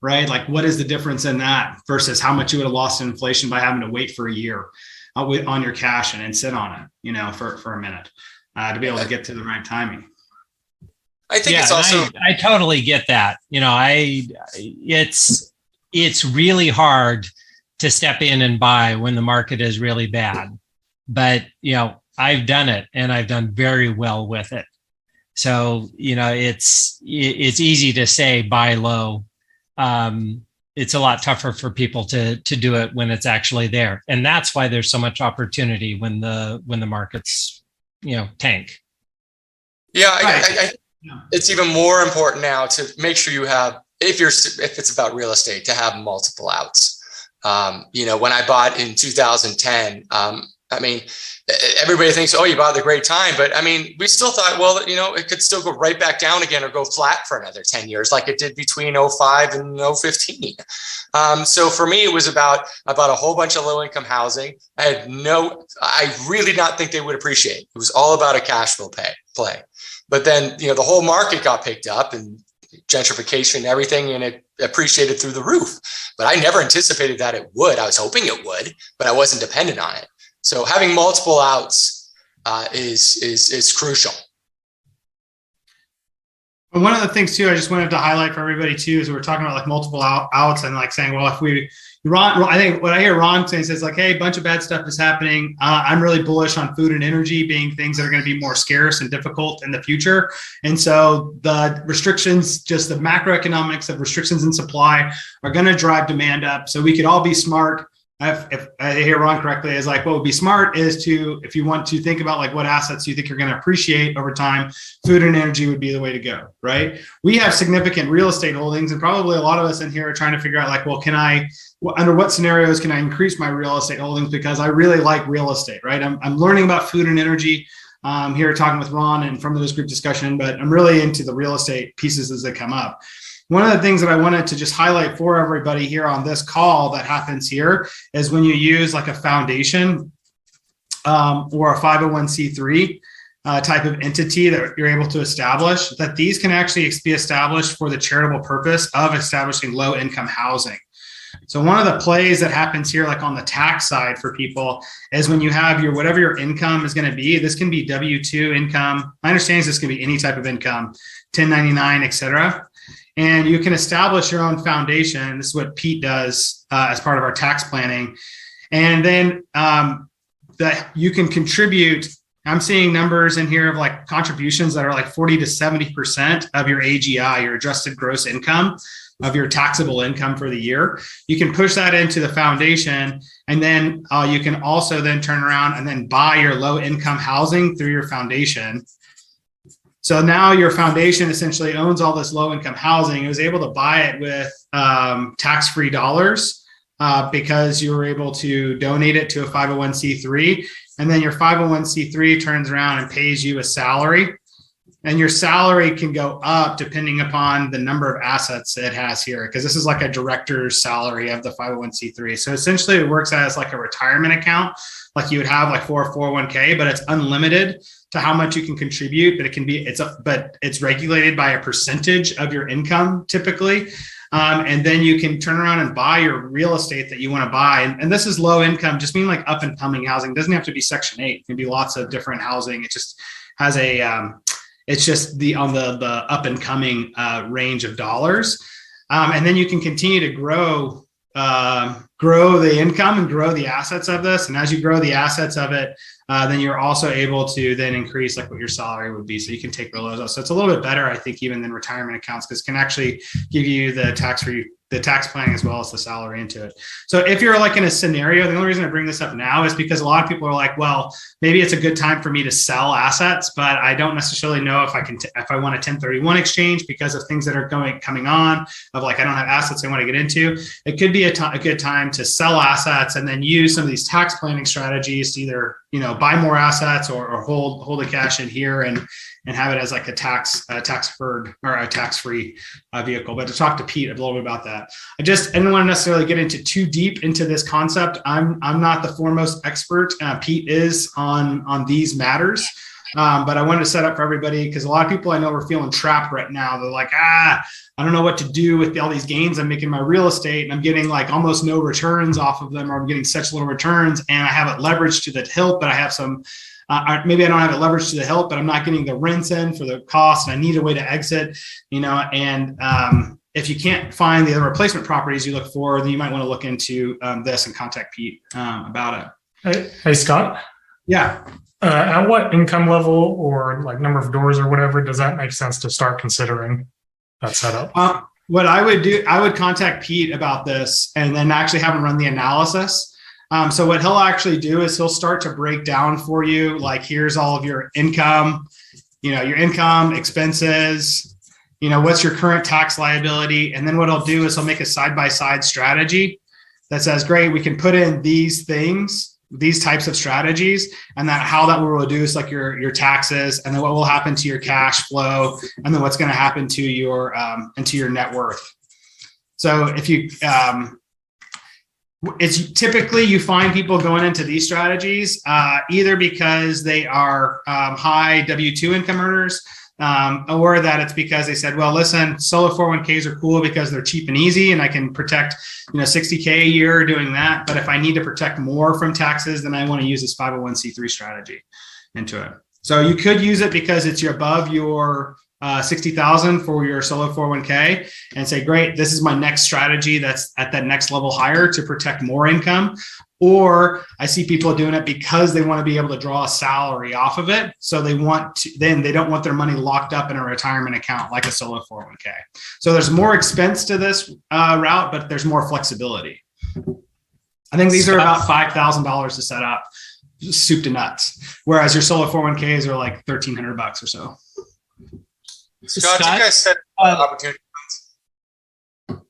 S1: right? Like what is the difference in that versus how much you would have lost in inflation by having to wait for a year on your cash and then sit on it, for a minute to be able to get to the right timing.
S3: I think it's also,
S4: I totally get that. It's really hard to step in and buy when the market is really bad, but I've done it and I've done very well with it. So, it's easy to say buy low. It's a lot tougher for people to do it when it's actually there. And that's why there's so much opportunity when the markets, tank.
S3: Yeah.
S1: Right.
S3: It's even more important now to make sure you have, if it's about real estate, to have multiple outs. When I bought in 2010, everybody thinks, oh, you bought at a great time. But we still thought, well, it could still go right back down again or go flat for another 10 years like it did between 05 and 015. So for me, it was about a whole bunch of low income housing. I really did not think they would appreciate. It was all about a cash flow play. But then, the whole market got picked up and gentrification and everything, and it appreciated through the roof. But I never anticipated that it would. I was hoping it would, but I wasn't dependent on it. So having multiple outs is crucial.
S1: But one of the things too, I just wanted to highlight for everybody too, is we're talking about like multiple outs and like saying, well, I think what I hear Ron saying is like, hey, a bunch of bad stuff is happening. I'm really bullish on food and energy being things that are going to be more scarce and difficult in the future. And so the restrictions, just the macroeconomics of restrictions in supply are going to drive demand up. So we could all be smart. If I hear Ron correctly, is like what would be smart is if you want to think about like what assets you think you're going to appreciate over time, food and energy would be the way to go, right? We have significant real estate holdings, and probably a lot of us in here are trying to figure out like, well, under what scenarios can I increase my real estate holdings because I really like real estate, right? I'm learning about food and energy here talking with Ron and from this group discussion, but I'm really into the real estate pieces as they come up. One of the things that I wanted to just highlight for everybody here on this call that happens here is when you use like a foundation or a 501c3 type of entity that you're able to establish, that these can actually be established for the charitable purpose of establishing low income housing. So one of the plays that happens here, like on the tax side for people, is when you have whatever your income is going to be, this can be W-2 income. My understanding is this can be any type of income, 1099, et cetera. And you can establish your own foundation. This is what Pete does as part of our tax planning. And then that you can contribute. I'm seeing numbers in here of like contributions that are like 40 to 70% of your AGI, your adjusted gross income of your taxable income for the year. You can push that into the foundation. And then you can also then turn around and then buy your low income housing through your foundation. So now your foundation essentially owns all this low income housing. It was able to buy it with tax-free dollars because you were able to donate it to a 501c3. And then your 501c3 turns around and pays you a salary. And your salary can go up depending upon the number of assets it has here, because this is like a director's salary of the 501c3. So essentially it works as like a retirement account, like you would have like for a 401k, but it's unlimited to how much you can contribute, but it's regulated by a percentage of your income typically. And then you can turn around and buy your real estate that you want to buy. And this is low income, just mean like up and coming housing. It doesn't have to be Section 8. It can be lots of different housing. It just has it's just on the up and coming range of dollars. And then you can continue to grow the income and grow the assets of this. And as you grow the assets of it, then you're also able to then increase like what your salary would be. So you can take the lows off. So it's a little bit better, I think, even than retirement accounts, because it can actually give you the tax-free the tax planning as well as the salary into it. So if you're like in a scenario, the only reason I bring this up now is because a lot of people are like, well, maybe it's a good time for me to sell assets, but I don't necessarily know if I can, if I want a 1031 exchange because of things that are coming on of like, I don't have assets I want to get into. It could be a good time to sell assets and then use some of these tax planning strategies to either, buy more assets or hold the cash in here and have it as like a tax deferred or a tax-free vehicle. But to talk to Pete a little bit about that, I didn't want to necessarily get into too deep into this concept. I'm not the foremost expert. Pete is on these matters. But I wanted to set up for everybody because a lot of people I know are feeling trapped right now. They're like, I don't know what to do with all these gains I'm making in my real estate, and I'm getting like almost no returns off of them, or I'm getting such little returns, and I have it leveraged to the hilt, but I have some. Maybe I don't have it leveraged to the hilt, but I'm not getting the rents in for the cost, and I need a way to exit. And if you can't find the other replacement properties you look for, then you might want to look into this and contact Pete about
S5: it. Hey, Scott.
S1: Yeah.
S5: At what income level or like number of doors or whatever does that make sense to start considering that setup?
S1: What I would do, I would contact Pete about this and then actually have him run the analysis. So what he'll actually do is he'll start to break down for you, like here's all of your income, your income, expenses, what's your current tax liability. And then what he'll do is he'll make a side-by-side strategy that says, great, we can put in these things, these types of strategies, and that how that will reduce like your taxes, and then what will happen to your cash flow, and then what's going to happen to your net worth. So if you it's typically you find people going into these strategies either because they are high W-2 income earners, or that it's because they said, well, listen, solo 401ks are cool because they're cheap and easy and I can protect, $60K a year doing that. But if I need to protect more from taxes, then I want to use this 501c3 strategy into it. So you could use it because it's above your 60,000 for your solo 401k and say, great, this is my next strategy that's at that next level higher to protect more income. Or I see people doing it because they want to be able to draw a salary off of it. So they don't want their money locked up in a retirement account like a solo 401k. So there's more expense to this route, but there's more flexibility. I think these are about $5,000 to set up, soup to nuts. Whereas your solo 401ks are like $1,300 or so.
S3: Scott, you guys said opportunity funds.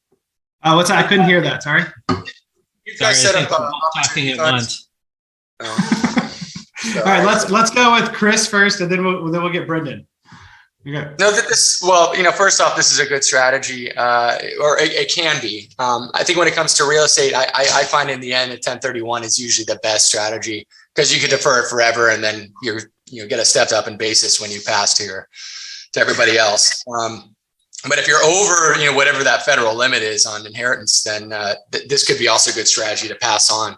S1: What's that? I couldn't hear that. Sorry.
S3: You guys set up
S4: talking at once.
S1: All right, let's go with Chris first, and then we'll get Brendan. Okay.
S3: No, first off, this is a good strategy, or it can be. I think when it comes to real estate, I find in the end, a 1031 is usually the best strategy because you can defer it forever, and then you get a stepped up in basis when you pass to everybody else. But if you're over, whatever that federal limit is on inheritance, then this could be also a good strategy to pass on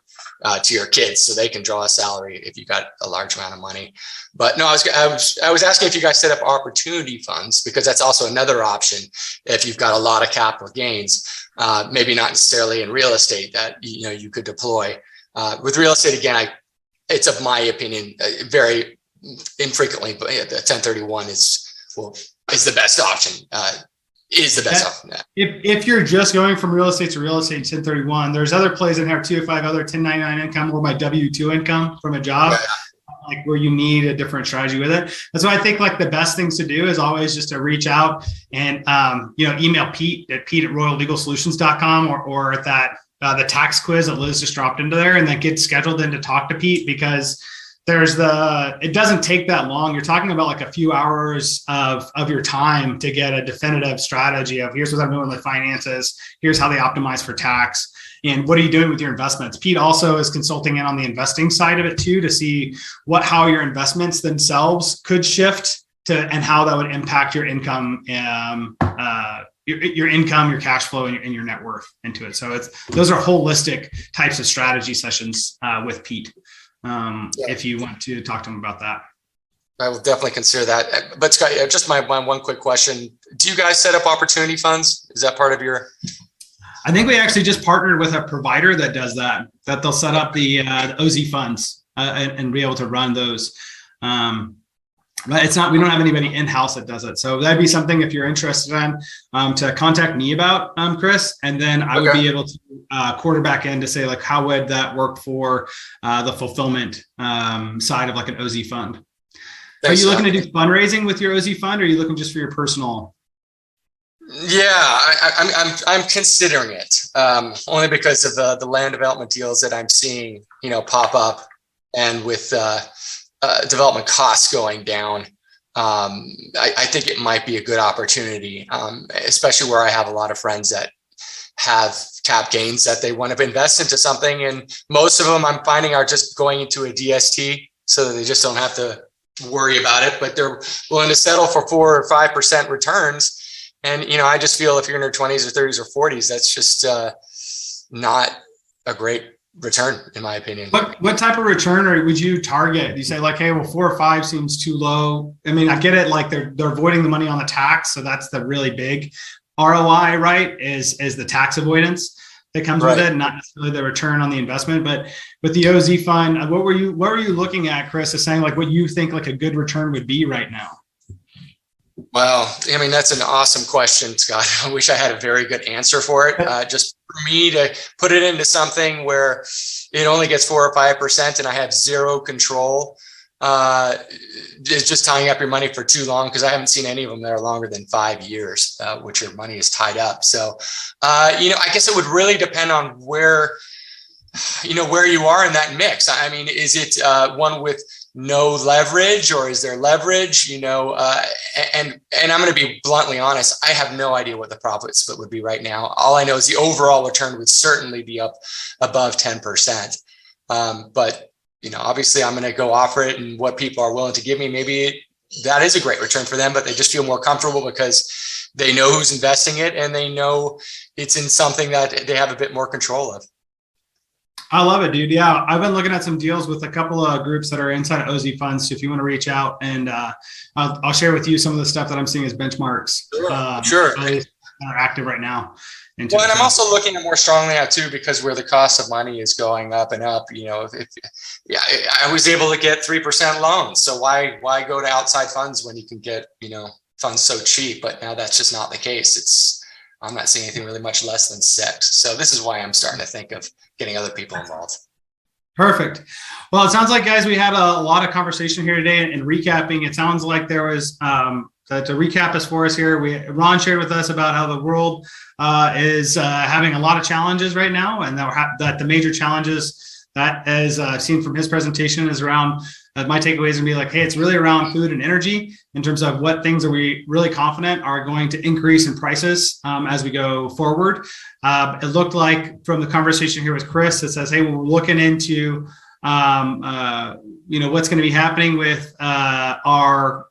S3: to your kids so they can draw a salary if you got a large amount of money. But no, I was asking if you guys set up opportunity funds, because that's also another option if you've got a lot of capital gains, maybe not necessarily in real estate that you could deploy. With real estate, again, it's of my opinion very infrequently, but the 1031 is the best option.
S1: If you're just going from real estate to real estate 1031, there's other plays in here too. If I have other 1099 income or my W-2 income from a job, like where you need a different strategy with it. That's why I think like the best things to do is always just to reach out and email Pete at royallegalsolutions.com or at that the tax quiz that Liz just dropped into there, and then get scheduled in to talk to Pete, because it doesn't take that long. You're talking about like a few hours of your time to get a definitive strategy of here's what I'm doing with finances. Here's how they optimize for tax. And what are you doing with your investments? Pete also is consulting in on the investing side of it too, to see how your investments themselves could shift and how that would impact your income, your income, your cash flow, and your net worth into it. So those are holistic types of strategy sessions with Pete. If you want to talk to him about that.
S3: I will definitely consider that. But Scott, just my one quick question. Do you guys set up opportunity funds? Is that part of your?
S1: I think we actually just partnered with a provider that does that they'll set up the OZ funds and be able to run those. but it's not, we don't have anybody in-house that does it. So that'd be something if you're interested in, to contact me about, Chris, and then I would be able to quarterback in to say, like, how would that work for the fulfillment side of like an OZ fund? Are you looking to do fundraising with your OZ fund, or are you looking just for your personal?
S3: Yeah, I'm considering it, only because of the land development deals that I'm seeing, pop up, and with development costs going down. I think it might be a good opportunity, especially where I have a lot of friends that have cap gains that they want to invest into something, and most of them I'm finding are just going into a DST so that they just don't have to worry about it, but they're willing to settle for 4 or 5% returns. And, I just feel if you're in your 20s or 30s or 40s, that's just not a great return, in my opinion.
S1: What type of return would you target? You say like, hey, well, 4 or 5 seems too low. I mean, I get it. Like they're avoiding the money on the tax. So that's the really big ROI, right? Is the tax avoidance that comes with it, not necessarily the return on the investment. But with the OZ fund, what were you looking at, Chris, as saying like what you think like a good return would be right now?
S3: Well, I mean, that's an awesome question, Scott. I wish I had a very good answer for it. Just for me to put it into something where it only gets 4 or 5% and I have zero control, is just tying up your money for too long, because I haven't seen any of them that are longer than 5 years, which your money is tied up. So, I guess it would really depend on where you are in that mix. I mean, is it one with no leverage, or is there leverage? And I'm going to be bluntly honest, I have no idea what the profit split would be right now. All I know is the overall return would certainly be up above 10%. But obviously I'm going to go offer it, and what people are willing to give me, maybe that is a great return for them, but they just feel more comfortable because they know who's investing it and they know it's in something that they have a bit more control of.
S1: I love it, dude. Yeah, I've been looking at some deals with a couple of groups that are inside of OZ funds. So if you want to reach out, and I'll share with you some of the stuff that I'm seeing as benchmarks.
S3: Sure.
S1: That are active right now.
S3: And I'm also looking at more strongly at too, because where the cost of money is going up and up. I was able to get 3% loans. So why go to outside funds when you can get funds so cheap? But now that's just not the case. I'm not seeing anything really much less than 6. So this is why I'm starting to think of getting other people involved.
S1: Perfect. Well, it sounds like, guys, we had a lot of conversation here today, and recapping, it sounds like there was, to recap this for us here, Ron shared with us about how the world is having a lot of challenges right now, and that the major challenges that, as seen from his presentation, is around, my takeaway is going to be like, hey, it's really around food and energy in terms of what things are we really confident are going to increase in prices as we go forward. It looked like from the conversation here with Chris, that says, hey, we're looking into, what's going to be happening with our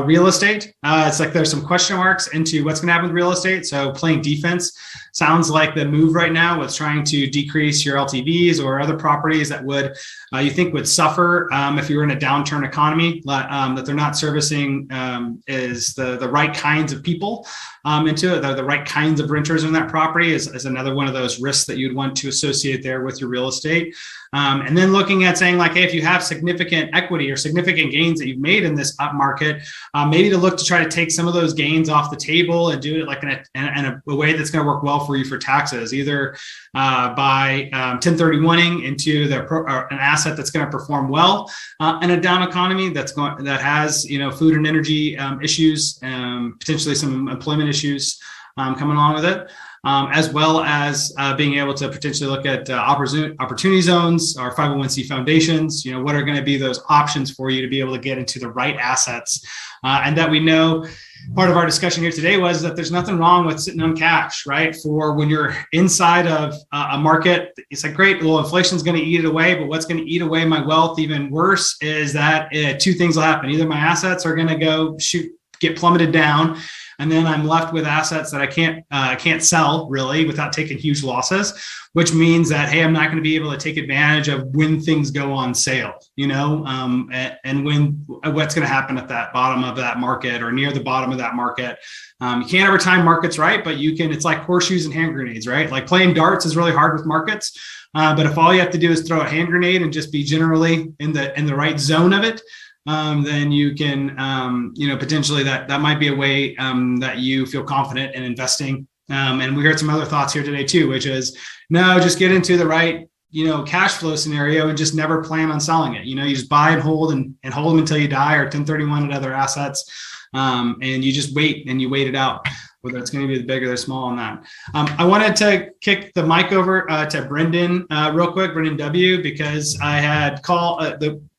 S1: real estate. It's like there's some question marks into what's going to happen with real estate. So playing defense sounds like the move right now with trying to decrease your LTVs or other properties that would you think would suffer if you were in a downturn economy, that they're not servicing is the right kinds of people into it. The right kinds of renters in that property is another one of those risks that you'd want to associate there with your real estate. And then looking at saying like, hey, if you have significant equity or significant gains that you've made in this up market, maybe to look to try to take some of those gains off the table and do it like in a way that's going to work well for you for taxes, either by 1031ing into an asset that's going to perform well in a down economy that has food and energy issues, potentially some employment issues coming along with it. As well as being able to potentially look at opportunity zones or 501c foundations, what are going to be those options for you to be able to get into the right assets. And that we know part of our discussion here today was that there's nothing wrong with sitting on cash, right? For when you're inside of a market, it's like, great, well, inflation's going to eat it away, but what's going to eat away my wealth even worse is that 2 things will happen. Either my assets are going to get plummeted down, and then I'm left with assets that I can't sell really without taking huge losses, which means that, hey, I'm not going to be able to take advantage of when things go on sale, and when what's going to happen at that bottom of that market or near the bottom of that market. You can't ever time markets right, but you can. It's like horseshoes and hand grenades, right? Like playing darts is really hard with markets, but if all you have to do is throw a hand grenade and just be generally in the right zone of it, then you can, potentially that might be a way that you feel confident in investing. And we heard some other thoughts here today too, which is no, just get into the right, cash flow scenario and just never plan on selling it. You just buy and hold and hold them until you die, or 1031 at other assets. And you just wait and you wait it out, whether it's going to be the big or the small on that. I wanted to kick the mic over to Brendan real quick, Brendan W., because I had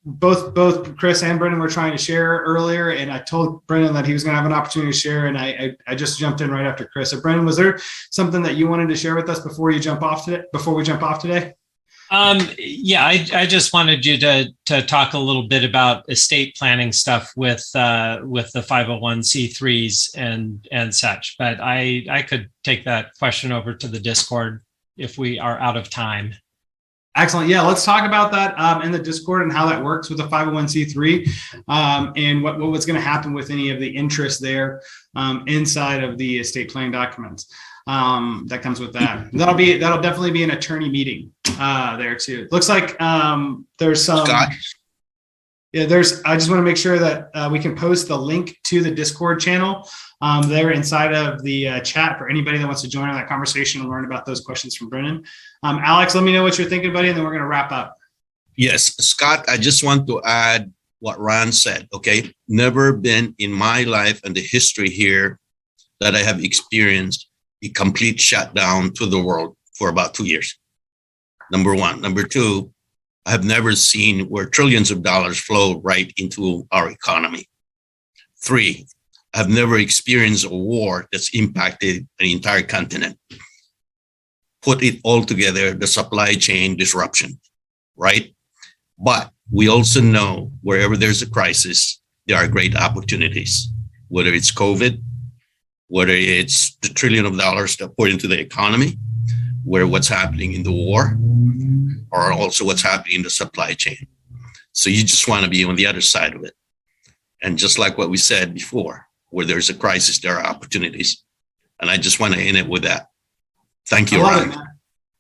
S1: both Chris and Brendan were trying to share earlier, and I told Brendan that he was going to have an opportunity to share, and I just jumped in right after Chris. So Brendan, was there something that you wanted to share with us before we jump off today?
S4: Yeah, I just wanted you to talk a little bit about estate planning stuff with the 501c3s and such, but I could take that question over to the Discord if we are out of time.
S1: Excellent. Yeah, let's talk about that in the Discord and how that works with the 501c3 and what's going to happen with any of the interest there inside of the estate planning documents that comes with that. That'll definitely be an attorney meeting there too. Looks like there's some. Scott? Yeah, I just want to make sure that we can post the link to the Discord channel there inside of the chat for anybody that wants to join in that conversation and learn about those questions from Brennan. Alex, let me know what you're thinking, buddy, and then we're going to wrap up.
S6: Yes, Scott, I just want to add what Ron said, okay? Never been in my life and the history here that I have experienced a complete shutdown to the world for about 2 years. Number one. Number two, I have never seen where trillions of dollars flow right into our economy. Three, I've never experienced a war that's impacted an entire continent. Put it all together, the supply chain disruption, right? But we also know wherever there's a crisis, there are great opportunities, whether it's COVID, whether it's the $1 trillion that poured into the economy, where what's happening in the war, or also what's happening in the supply chain. So you just want to be on the other side of it. And just like what we said before, where there's a crisis, there are opportunities. And I just want to end it with that. Thank you, Ron.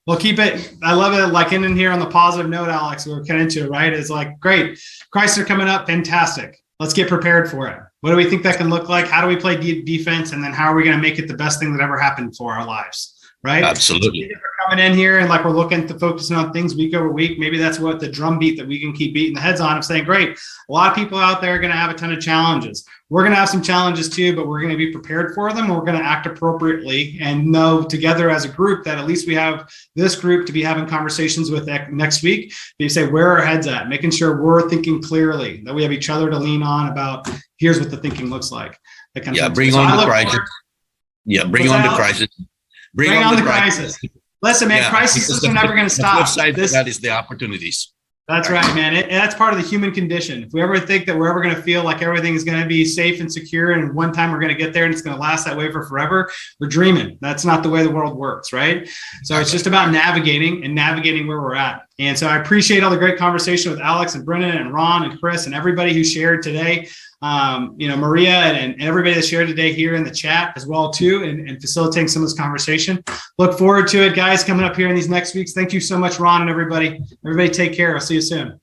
S1: Well, keep it. I love it. Like ending here on the positive note, Alex, we're getting into it, right? It's like, great. Crises are coming up. Fantastic. Let's get prepared for it. What do we think that can look like? How do we play defense? And then how are we going to make it the best thing that ever happened for our lives? Right?
S6: Absolutely.
S1: So we're coming in here and like we're looking to focusing on things week over week. Maybe that's what the drum beat that we can keep beating the heads on of saying, great, a lot of people out there are going to have a ton of challenges. We're going to have some challenges too, but we're going to be prepared for them. We're going to act appropriately and know together as a group that at least we have this group to be having conversations with next week. You say, where are our heads at? Making sure we're thinking clearly, that we have each other to lean on about here's what the thinking looks like. That kind of
S6: bring on the crisis. Yeah, bring on the crisis.
S1: Bring on the crisis. Listen, man, crises are never going to stop.
S6: The flip side of that is the opportunities.
S1: That's right, man. That's part of the human condition. If we ever think that we're ever going to feel like everything is going to be safe and secure, and one time we're going to get there and it's going to last that way for forever, we're dreaming. That's not the way the world works, right? So it's just about navigating where we're at. And so I appreciate all the great conversation with Alex and Brennan and Ron and Chris and everybody who shared today. Maria and everybody that shared today here in the chat as well too, and facilitating some of this conversation. Look forward to it, guys, coming up here in these next weeks. Thank you so much, Ron and everybody. Everybody take care. I'll see you soon.